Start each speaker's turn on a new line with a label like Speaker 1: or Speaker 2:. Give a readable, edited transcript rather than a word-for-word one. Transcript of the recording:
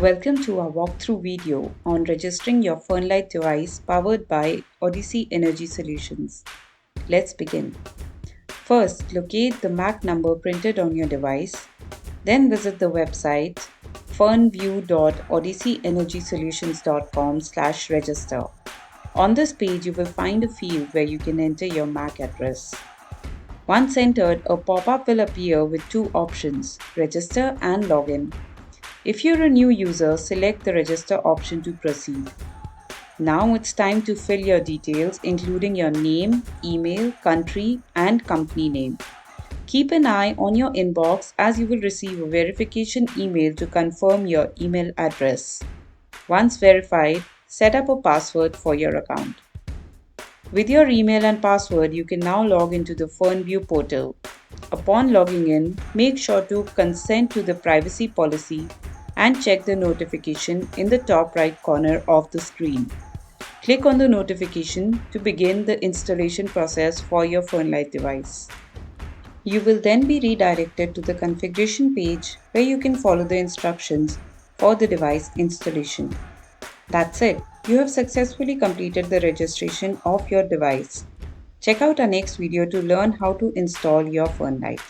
Speaker 1: Welcome to our walkthrough video on registering your FernLite device powered by Odyssey Energy Solutions. Let's begin. First, locate the MAC number printed on your device. Then visit the website fernview.odysseyenergysolutions.com/register. On this page, you will find a field where you can enter your MAC address. Once entered, a pop-up will appear with two options, register and login. If you're a new user, select the register option to proceed. Now it's time to fill your details, including your name, email, country, and company name. Keep an eye on your inbox as you will receive a verification email to confirm your email address. Once verified, set up a password for your account. With your email and password, you can now log into the FernView portal. Upon logging in, make sure to consent to the privacy policy and check the notification in the top right corner of the screen. Click on the notification to begin the installation process for your FernLite device. You will then be redirected to the configuration page where you can follow the instructions for the device installation. That's it. You have successfully completed the registration of your device. Check out our next video to learn how to install your FernLite.